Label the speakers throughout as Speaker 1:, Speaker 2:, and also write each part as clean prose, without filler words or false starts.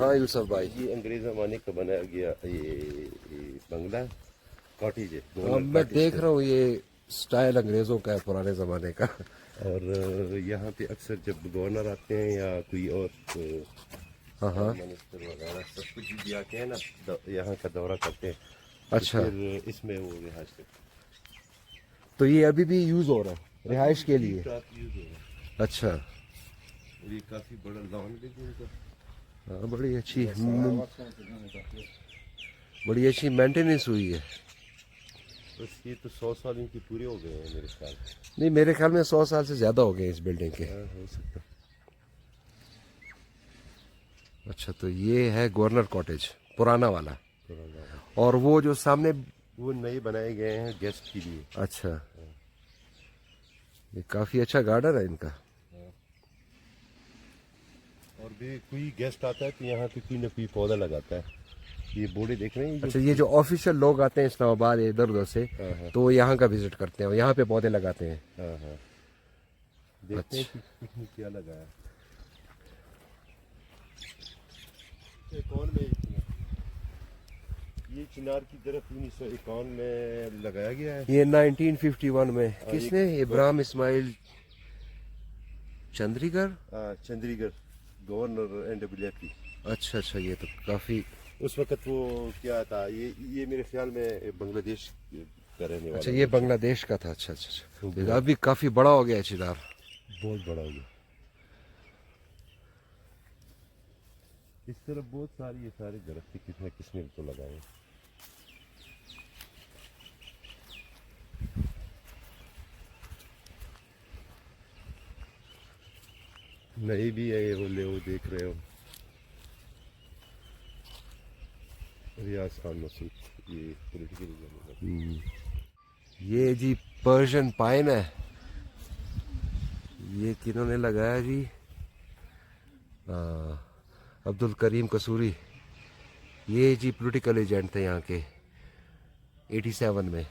Speaker 1: हाँ यूसुफ भाई,
Speaker 2: ये अंग्रेज जमाने का बनाया गया ये बंगला कॉटेज है,
Speaker 1: अब
Speaker 2: गवर्नर
Speaker 1: मैं
Speaker 2: कॉटेज
Speaker 1: देख
Speaker 2: है।
Speaker 1: रहा हूँ ये स्टाइल अंग्रेजों का है, पुराने जमाने का।
Speaker 2: और यहाँ पे अक्सर जब गवर्नर आते हैं या कोई और
Speaker 1: हाँ हाँ।
Speaker 2: मिनिस्टर वगैरह सब कुछ भी आते हैं ना, यहाँ का दौरा करते हैं, तो
Speaker 1: अच्छा,
Speaker 2: फिर इसमें वो रिहाइश करते
Speaker 1: तो ये अभी भी यूज हो रहा है रिहाइश के
Speaker 2: हैं।
Speaker 1: लिए?
Speaker 2: ठीक-ठाक यूज हो रहा है।
Speaker 1: अच्छा।
Speaker 2: और ये काफी बड़ा लॉन भी है इनका।
Speaker 1: हाँ, बड़ी अच्छी मेंटेनेंस हुई है।
Speaker 2: बस ये तो 100 साल इनके पूरे हो गए हैं मेरे ख्याल में।
Speaker 1: नहीं, मेरे ख्याल में 100 साल से ज्यादा हो गए इस बिल्डिंग के।
Speaker 2: हाँ, हो सकता है।
Speaker 1: अच्छा, तो ये है गवर्नर कॉटेज पुराना वाला,
Speaker 2: पुराना है।
Speaker 1: और वो जो सामने।
Speaker 2: वो नए बनाए गए हैं गेस्ट के लिए।
Speaker 1: अच्छा, ये काफी अच्छा गार्डन है इनका।
Speaker 2: और भी कोई गेस्ट आता है तो यहाँ पे कोई ना कोई पौधा लगाता है। ये बोर्डे देख रहे हैं
Speaker 1: अच्छा, ये जो ऑफिशियल लोग आते हैं इस्लामाबाद इधर उधर से,
Speaker 2: हाँ।
Speaker 1: तो वो यहाँ का विजिट करते हैं, यहाँ पे पौधे लगाते हैं।
Speaker 2: हाँ हाँ, देखते हैं कि किसने क्या लगाया। कौन में ये चिनार की तरफ 1951 में लगाया गया है।
Speaker 1: ये 1951 में किसने?
Speaker 2: ये
Speaker 1: इब्राहिम इस्माइल चंद्रीगढ़।
Speaker 2: Chandigarh governor NWFP।
Speaker 1: अच्छा अच्छा, ये तो काफी।
Speaker 2: उस वक्त वो क्या था, ये मेरे ख्याल में बांग्लादेश का रहने वाला।
Speaker 1: अच्छा, ये बांग्लादेश का था। अच्छा अच्छा अच्छा, ये अभी काफी बड़ा हो गया है चिनार।
Speaker 2: बहुत बड़ा हो गया। इस तरफ बहुत सारी ये सारे दरख्त किसने किसने तो लगाए। नए भी है ये ले वो देख रहे हो। रियाज खान मसूद ये पॉलिटिकल।
Speaker 1: ये जी पर्शियन पाइन है, ये किन्होंने लगाया जी? अब्दुल करीम कसूरी। ये जी पॉलिटिकल एजेंट थे यहाँ के 87 में।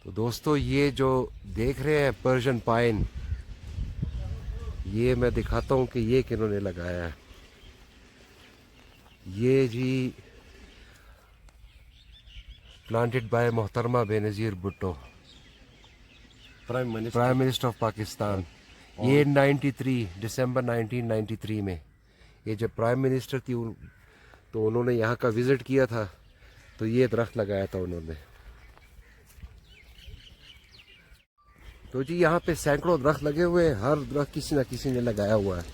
Speaker 1: तो दोस्तों, ये जो देख रहे हैं पर्शियन पाइन, ये मैं दिखाता हूँ कि ये किन्होंने लगाया है। ये जी प्लांटेड बाय मोहतरमा Benazir Bhutto,
Speaker 2: prime
Speaker 1: minister of Pakistan. ये 93 दिसंबर 1993 में ये जब प्राइम मिनिस्टर थी तो उन्होंने यहाँ का विजिट किया था, तो ये दरख्त लगाया था उन्होंने। तो जी यहाँ पे सैकड़ों दरख्त लगे हुए हैं, हर दरख्त किसी न किसी ने लगाया हुआ है।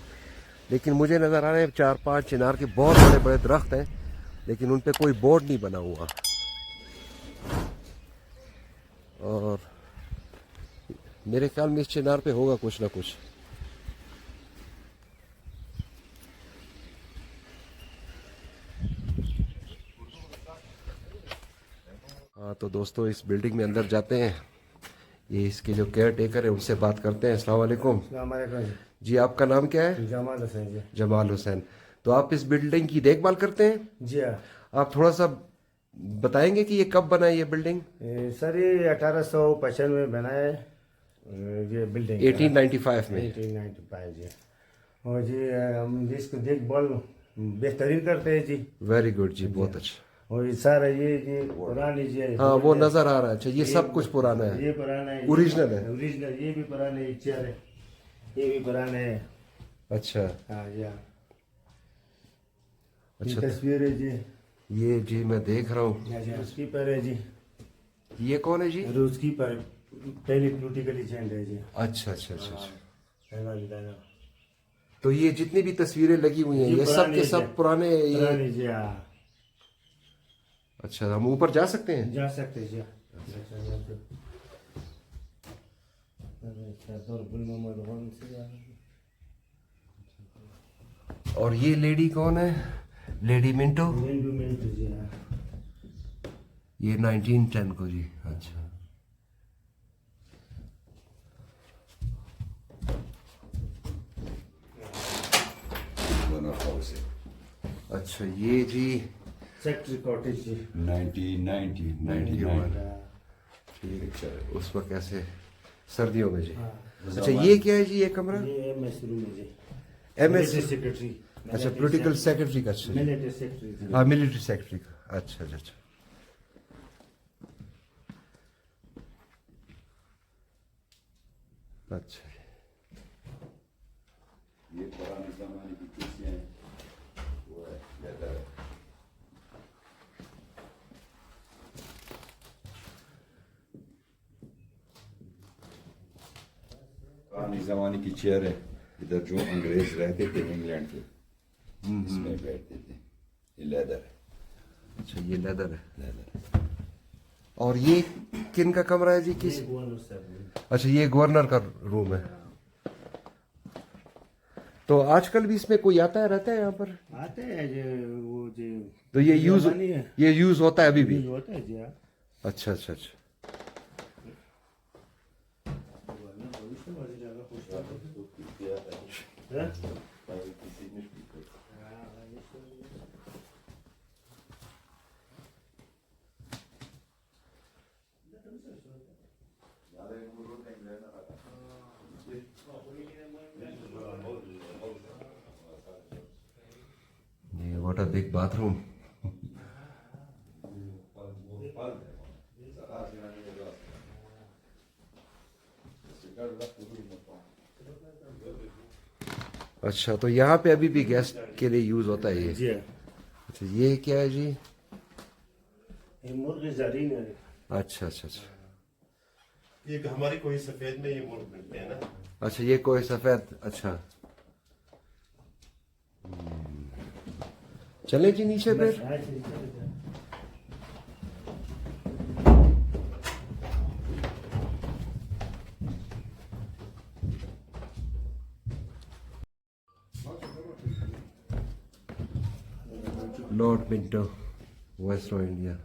Speaker 1: लेकिन मुझे नज़र आ रहे हैं 4-5 चिनार के बहुत बड़े बड़े दरख्त हैं, लेकिन उन पे कोई बोर्ड नहीं बना हुआ। और मेरे ख्याल में इस चिनार पे होगा कुछ ना कुछ। हाँ, तो दोस्तों इस बिल्डिंग में अंदर जाते हैं। ये इसके जो केयर टेकर है उनसे बात करते हैं। अस्सलाम वालेकुम जी, आपका नाम क्या है?
Speaker 3: जमाल हुसैन जी।
Speaker 1: जमाल हुसैन। तो आप इस बिल्डिंग की देखभाल करते हैं?
Speaker 3: जी हाँ।
Speaker 1: आप थोड़ा सा बताएंगे कि ये कब बना है ये बिल्डिंग?
Speaker 3: सर ये 1895 में बना है ये बिल्डिंग।
Speaker 1: 1895 में।
Speaker 3: 1895 जी। और जी हम इसको देखभाल बेहतरीन करते हैं जी।
Speaker 1: वेरी गुड जी, बहुत अच्छा।
Speaker 3: और ये सारा ये जी पुरानी जी।
Speaker 1: हाँ, वो नजर आ रहा है। अच्छा, ये सब कुछ पुराना है?
Speaker 3: ये पुराना है,
Speaker 1: ओरिजिनल है?
Speaker 3: ओरिजिनल। ये भी पुराने चेयर है, ये भी पुराने है।
Speaker 1: अच्छा
Speaker 3: हाँ जी हाँ।
Speaker 1: अच्छा,
Speaker 3: तस्वीर है जी,
Speaker 1: ये जी मैं देख रहा हूँ।
Speaker 3: उसकी पर है जी।
Speaker 1: ये कौन है जी?
Speaker 3: उसकी पर पहली पॉलिटिकल एजेंट है जी।
Speaker 1: अच्छा अच्छा अच्छा अच्छा।
Speaker 3: पहला विधायक।
Speaker 1: तो ये जितनी भी तस्वीरें लगी हुई हैं ये सब के सब पुराने ये?
Speaker 3: पुरानी जी हाँ।
Speaker 1: अच्छा, हम ऊपर जा सकते हैं?
Speaker 3: जा सकते हैं जी।
Speaker 1: और ये लेडी कौन है? Lady Minto.
Speaker 3: जी हाँ।
Speaker 1: ये 1910 को जी। अच्छा, अच्छा ये जी
Speaker 3: सेक्रेटरी कॉटेज जी।
Speaker 1: 1991। ठीक है, उस वक्त कैसे सर्दियों में जी।
Speaker 3: हाँ।
Speaker 1: अच्छा, ये क्या है जी ये कमरा?
Speaker 3: ये MS रूम है जी।
Speaker 1: MS
Speaker 3: सेक्रेटरी
Speaker 1: अच्छा पोलिटिकल सेक्रेटरी का अच्छा
Speaker 3: मिलिट्री सेक्रेटरी
Speaker 1: हाँ मिलिट्री सेक्रेटरी का अच्छा अच्छा अच्छा अच्छा
Speaker 4: ये पुराने जमाने की कुर्सियां हैं वो है लेदर है पुराने जमाने की चेयर है इधर जो अंग्रेज रहते थे इंग्लैंड के इसमें बैठते थे ये लेदर है
Speaker 1: अच्छा ये लेदर है
Speaker 4: लेदर
Speaker 1: और ये किन का कमरा है जी किस अच्छा ये गवर्नर का रूम है तो आजकल भी इसमें कोई आता है रहता है यहाँ पर
Speaker 3: आते हैं जो वो जो
Speaker 1: तो ये यूज होता है अभी भी
Speaker 3: यूज होता है जी हाँ।
Speaker 1: अच्छा अच्छा अच्छा
Speaker 3: हाँ?
Speaker 1: ये व्हाट अ बिग बाथरूम अच्छा तो यहाँ पे अभी भी गेस्ट के लिए यूज होता है ये
Speaker 3: जी हाँ।
Speaker 1: अच्छा ये क्या है जी
Speaker 3: ये मुर्गी जरीन है
Speaker 1: अच्छा अच्छा अच्छा
Speaker 2: ये हमारी कोई सफेद में ये मुर्ग मिलते हैं ना
Speaker 1: अच्छा ये कोई सफेद अच्छा चले जी नीचे फिर लॉर्ड मिंटो वेस्टर्न इंडिया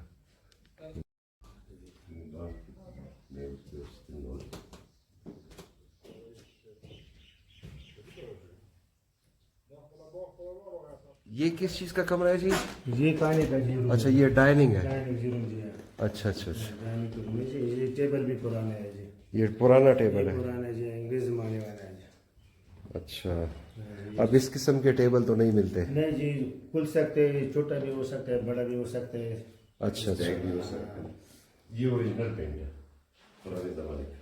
Speaker 1: ये किस चीज का कमरा है जी
Speaker 3: ये खाने का जी रूम
Speaker 1: अच्छा ये डाइनिंग है
Speaker 3: डाइनिंग रूम जी हाँ।
Speaker 1: अच्छा अच्छा अच्छा
Speaker 3: डाइनिंग रूम है जी ये टेबल भी पुराना है जी
Speaker 1: ये पुराना टेबल है
Speaker 3: पुराना है जी अंग्रेज जमाने वाला है जी
Speaker 1: अच्छा अब इस किस्म के टेबल तो नहीं मिलते
Speaker 3: नहीं जी खुल सकते हैं छोटा भी हो सकता है बड़ा भी हो सकता है
Speaker 1: अच्छा अच्छा
Speaker 4: भी हो सकता है
Speaker 2: ये ओरिजिनल पेंट है पुराने जमाने का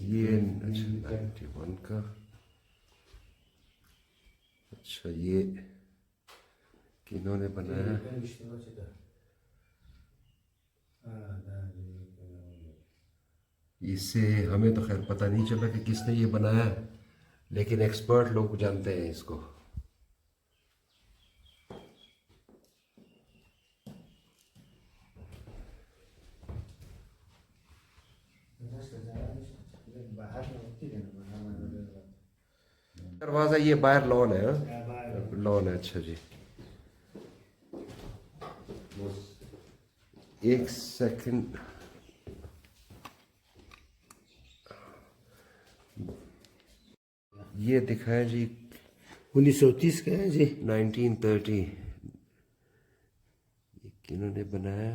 Speaker 1: ये अच्छा 91 का अच्छा ये किन्होंने बनाया इससे हमें तो खैर पता नहीं चला कि किसने ये बनाया लेकिन एक्सपर्ट लोग जानते हैं इसको दरवाजा ये बाहर लॉन है लॉन है अच्छा जी एक सेकंड ये दिखाया जी
Speaker 3: 1930 का है जी
Speaker 1: 1930 ये किन्होंने बनाया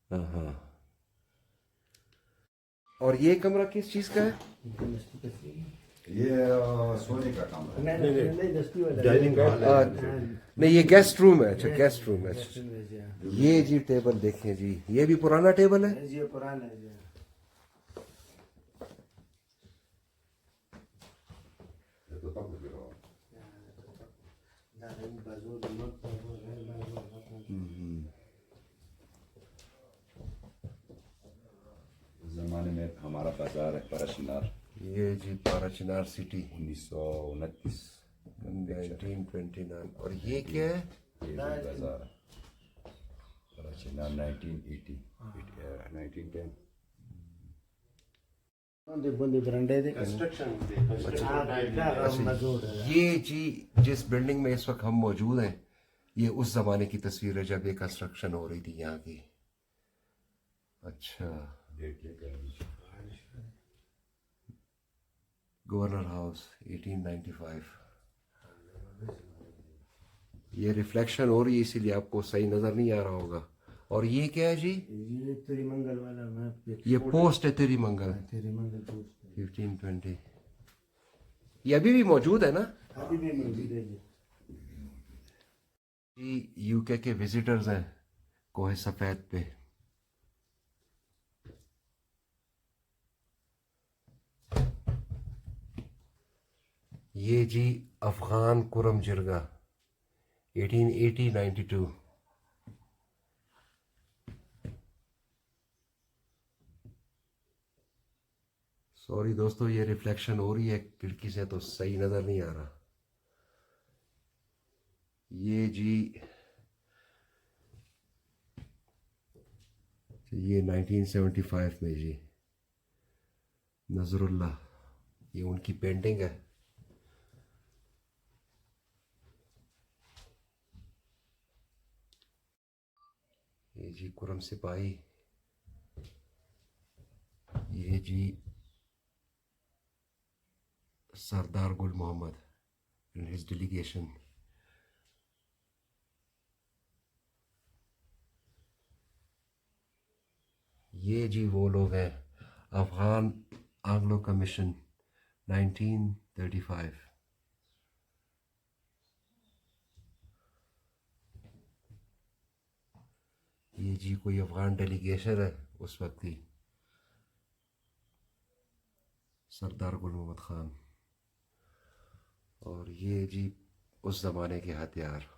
Speaker 1: हाँ और ये कमरा किस चीज का है
Speaker 4: ये सोने का कमरा है
Speaker 2: डाइनिंग हॉल है
Speaker 1: नहीं ये गेस्ट रूम है अच्छा गेस्ट रूम है अच्छा। ये जी टेबल देखें जी ये भी पुराना टेबल है
Speaker 3: जी पुराना है जी
Speaker 4: जमाने में हमारा बाजार है परशिनार
Speaker 1: ये जी पाराचिनार सिटी
Speaker 4: 1929
Speaker 1: 1929 और ये क्या है
Speaker 4: ये भी बाजार है परशिनार 1980 1910
Speaker 3: बंदे बरंडे दे
Speaker 2: कंस्ट्रक्शन
Speaker 1: ये जी जिस बिल्डिंग में इस वक्त हम मौजूद हैं ये उस जमाने की तस्वीर है जब ये कंस्ट्रक्शन हो रही थी यहाँ की अच्छा गवर्नर हाउस 1895 ये रिफ्लेक्शन हो रही है इसीलिए आपको सही नज़र नहीं आ रहा होगा और ये क्या है जी?
Speaker 3: ये तिरुमंगल वाला मैप।
Speaker 1: ये पोस्ट है तिरुमंगल,
Speaker 3: तिरुमंगल पोस्ट
Speaker 1: 1520। ये अभी भी मौजूद है ना
Speaker 3: अभी भी मौजूद है जी।
Speaker 1: जी? यूके के विजिटर्स हैं कोहे सफेद पे। ये जी अफगान कुरम जिरगा 1880-92। सॉरी दोस्तों, ये रिफ्लेक्शन हो रही है खिड़की से तो सही नजर नहीं आ रहा। ये जी ये 1975 में जी नजरुल्लाह, ये उनकी पेंटिंग है। ये जी कुरम सिपाही, ये जी सरदार गुल मोहम्मद एंड हिज डेलीगेशन। ये जी वो लोग हैं अफगान एंग्लो कमीशन 1935। ये जी कोई अफगान डेलीगेशन है उस वक्त की, सरदार गुल मोहम्मद खान। और ये जी उस ज़माने के हथियार।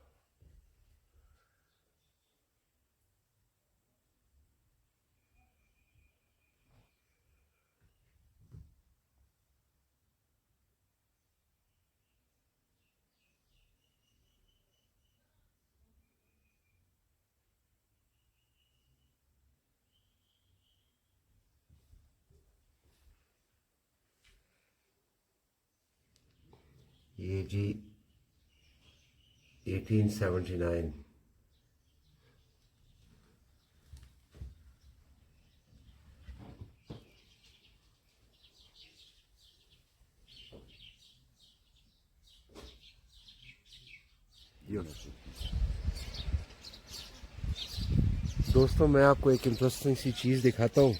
Speaker 1: ये जी 1879। दोस्तों मैं आपको एक इंटरेस्टिंग सी चीज़ दिखाता हूँ।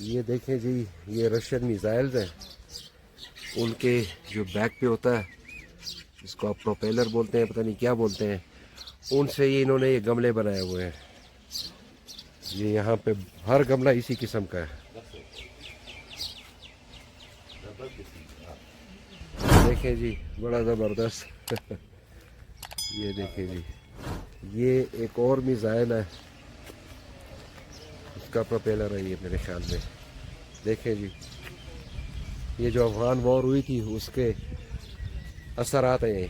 Speaker 1: ये देखें जी, ये रशियन मिसाइल्स हैं, उनके जो बैक पे होता है, जिसको आप प्रोपेलर बोलते हैं, पता नहीं क्या बोलते हैं, उनसे ये इन्होंने ये गमले बनाए हुए हैं। ये यहाँ पे हर गमला इसी किस्म का है। देखें जी, बड़ा ज़बरदस्त। ये देखें जी, ये एक और मिसाइल है, उसका प्रोपेलर है ये मेरे ख्याल में। देखें जी, ये जो अफगान वॉर हुई थी उसके असरात हैं ये।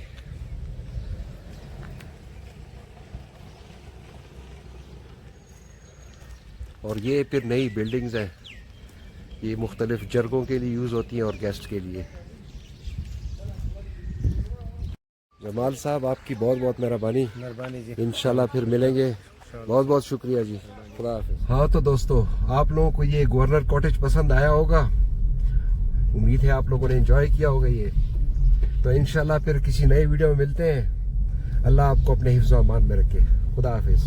Speaker 1: और ये फिर नई बिल्डिंग्स हैं, ये मुख्तलिफ जरगों के लिए यूज़ होती हैं और गेस्ट के लिए। जमाल साहब आपकी बहुत बहुत मेहरबानी
Speaker 3: जी।
Speaker 1: इंशाल्लाह फिर मिलेंगे। बहुत बहुत शुक्रिया जी, खुदा हाफिज़। हाँ तो दोस्तों, आप लोगों को ये गवर्नर कॉटेज पसंद आया होगा, उम्मीद है आप लोगों ने एंजॉय किया होगा ये। तो इंशाल्लाह फिर किसी नए वीडियो में मिलते हैं। अल्लाह आपको अपने हिफ्ज़-ओ-अमान में रखे। खुदा हाफिज़।